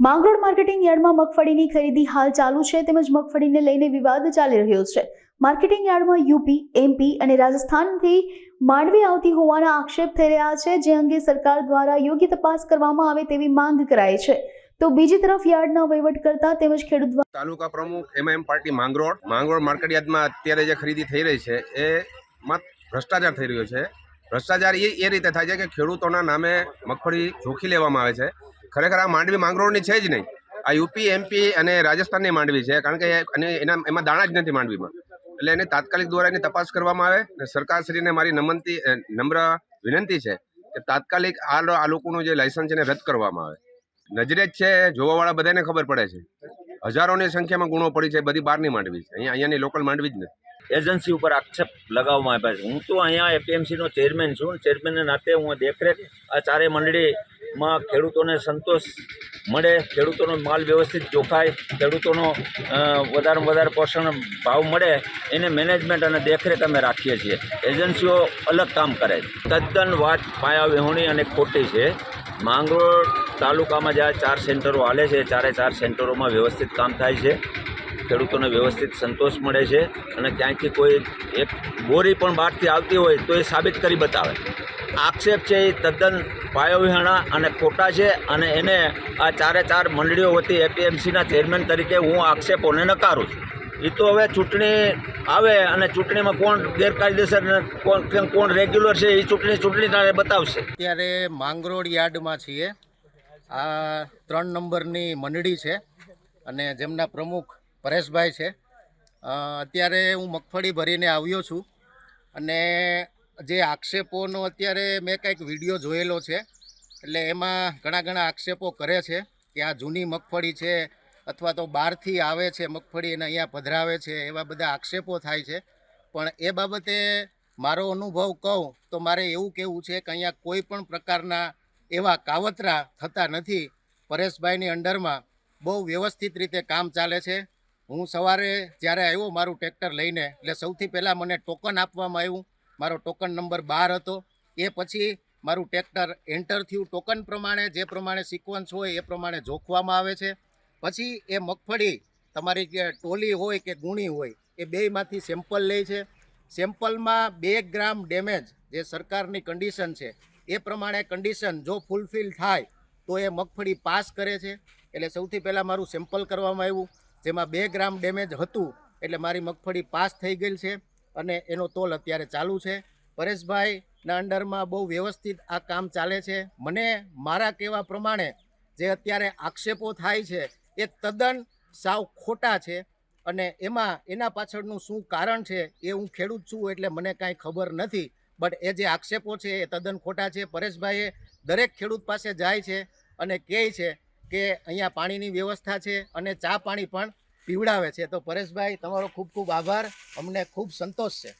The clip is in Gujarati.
માંગરોળ માર્કેટિંગ યાર્ડમાં મગફળીની ખરીદી હાલ ચાલુ છે તેમજ મગફળીને લઈને વિવાદ ચાલી રહ્યો છે। માર્કેટિંગ યાર્ડમાં યુપી, એમપી અને રાજસ્થાનથી માંડવી આવતી હોવાના આક્ષેપ થઈ રહ્યા છે, જે અંગે સરકાર દ્વારા યોગ્ય તપાસ કરવામાં આવે તેવી માંગ કરાઈ છે। તો બીજી તરફ યાર્ડના વહીવટકર્તા તેમજ ખેડૂત તાલુકા પ્રમુખ એમએમ પાર્ટી માંગરોળ માર્કેટ યાર્ડમાં અત્યારે જે ખરીદી થઈ રહી છે એમાં ભ્રષ્ટાચાર થઈ રહ્યો છે। ભ્રષ્ટાચાર એ રીતે થાય છે કે ખેડૂતોના નામે મગફળી જોખી લેવામાં આવે છે। ખરેખર આ માંડવી માંગરોળની છે જ નહીં, આ યુપી, એમપી અને રાજસ્થાનની માંડવી છે, કારણ કે એમાં દાણા જ નથી માંડવીમાં। એટલે એને તાત્કાલિક દ્વારા એની તપાસ કરવામાં આવે અને સરકારશ્રીને મારી નમ્ર વિનંતી છે કે તાત્કાલિક આ લોકોનું જે લાયસન્સ છે એને રદ કરવામાં આવે। નજરે જ છે, જોવાવાળા બધાને ખબર પડે છે, હજારોની સંખ્યામાં ગુણો પડી છે, બધી બહારની માંડવી છે, અહીંયાની લોકલ માંડવી જ નથી। એજન્સી ઉપર આક્ષેપ લગાવવામાં આવ્યા છે। હું તો અહીંયા એપીએમસીનો ચેરમેન છું। ચેરમેનના નાતે હું દેખરેખ આ ચારે મંડળીમાં ખેડૂતોને સંતોષ મળે, ખેડૂતોનો માલ વ્યવસ્થિત જોખાય, ખેડૂતોનો વધારેમાં વધારે પોષણ ભાવ મળે, એને મેનેજમેન્ટ અને દેખરેખ અમે રાખીએ છીએ। એજન્સીઓ અલગ કામ કરે છે, તદ્દન વાત પાયા વિહોણી અને ખોટી છે। માંગરોળ તાલુકામાં જ્યાં 4 સેન્ટરો હાલે છે, ચારે 4 સેન્ટરોમાં વ્યવસ્થિત કામ થાય છે, ખેડૂતોને વ્યવસ્થિત સંતોષ મળે છે અને ક્યાંયથી કોઈ એક બોરી પણ બહારથી આવતી હોય તો એ સાબિત કરી બતાવે। આક્ષેપ છે એ તદ્દન પાયાવિહોણા અને ખોટા છે અને એને આ ચારે 4 મંડળીઓ વતી એપીએમસીના ચેરમેન તરીકે હું આક્ષેપોને નકારું છું। એ તો હવે ચૂંટણી આવે અને ચૂંટણીમાં કોણ ગેરકાયદેસર ને કોણ રેગ્યુલર છે એ ચૂંટણી તારે બતાવશે। અત્યારે માંગરોળ યાર્ડમાં છીએ। આ 3 નંબરની મંડળી છે અને જેમના પ્રમુખ પરેશભાઈ છે। અત્યારે હું મગફળી ભરીને આવ્યો છું અને જે આક્ષેપોનો અત્યારે મેં કંઈક વિડીયો જોયેલો છે, એટલે એમાં ઘણા આક્ષેપો કરે છે કે આ જૂની મગફળી છે અથવા તો બહારથી આવે છે મગફળી અને અહીંયા પધરાવે છે, એવા બધા આક્ષેપો થાય છે। પણ એ બાબતે મારો અનુભવ કહું તો મારે એવું કહેવું છે કે અહીંયા કોઈ પણ પ્રકારના એવા કાવતરા થતા નથી। પરેશભાઈની અંડરમાં બહુ વ્યવસ્થિત રીતે કામ ચાલે છે। હું સવારે જ્યારે આવ્યો મારું ટ્રેક્ટર લઈને, એટલે સૌથી પહેલાં મને ટોકન આપવામાં આવ્યું, મારો ટોકન નંબર 12 હતો। એ પછી મારું ટ્રેક્ટર એન્ટર થયું, ટોકન પ્રમાણે જે પ્રમાણે સિક્વન્સ હોય એ પ્રમાણે જોખવામાં આવે છે। પછી એ મગફળી તમારી જે ટોલી હોય કે ગુણી હોય એ બેયમાંથી સેમ્પલ લે છે। સેમ્પલમાં 2 ગ્રામ ડેમેજ જે સરકારની કન્ડિશન છે એ પ્રમાણે કન્ડિશન જો ફૂલફિલ થાય તો એ મગફળી પાસ કરે છે। એટલે સૌથી પહેલાં મારું સેમ્પલ કરવામાં આવ્યું, જેમાં 2 ગ્રામ ડેમેજ હતું, એટલે મારી મગફળી પાસ થઈ ગઈ છે અને એનો તોલ અત્યારે ચાલુ છે। પરેશભાઈના અંડરમાં બહુ વ્યવસ્થિત આ કામ ચાલે છે। મને મારા કહેવા પ્રમાણે જે અત્યારે આક્ષેપો થાય છે એ તદ્દન સાવ ખોટા છે અને એના પાછળનું શું કારણ છે એ હું ખેડૂત છું એટલે મને કાંઈ ખબર નથી, બટ એ જે આક્ષેપો છે એ તદ્દન ખોટા છે। પરેશભાઈએ દરેક ખેડૂત પાસે જાય છે અને કહે છે કે અહીંયા પાણીની વ્યવસ્થા છે અને ચા પાણી પણ પીવડાવે છે। તો પરેશભાઈ, તમારો ખૂબ ખૂબ આભાર, અમને ખૂબ સંતોષ છે।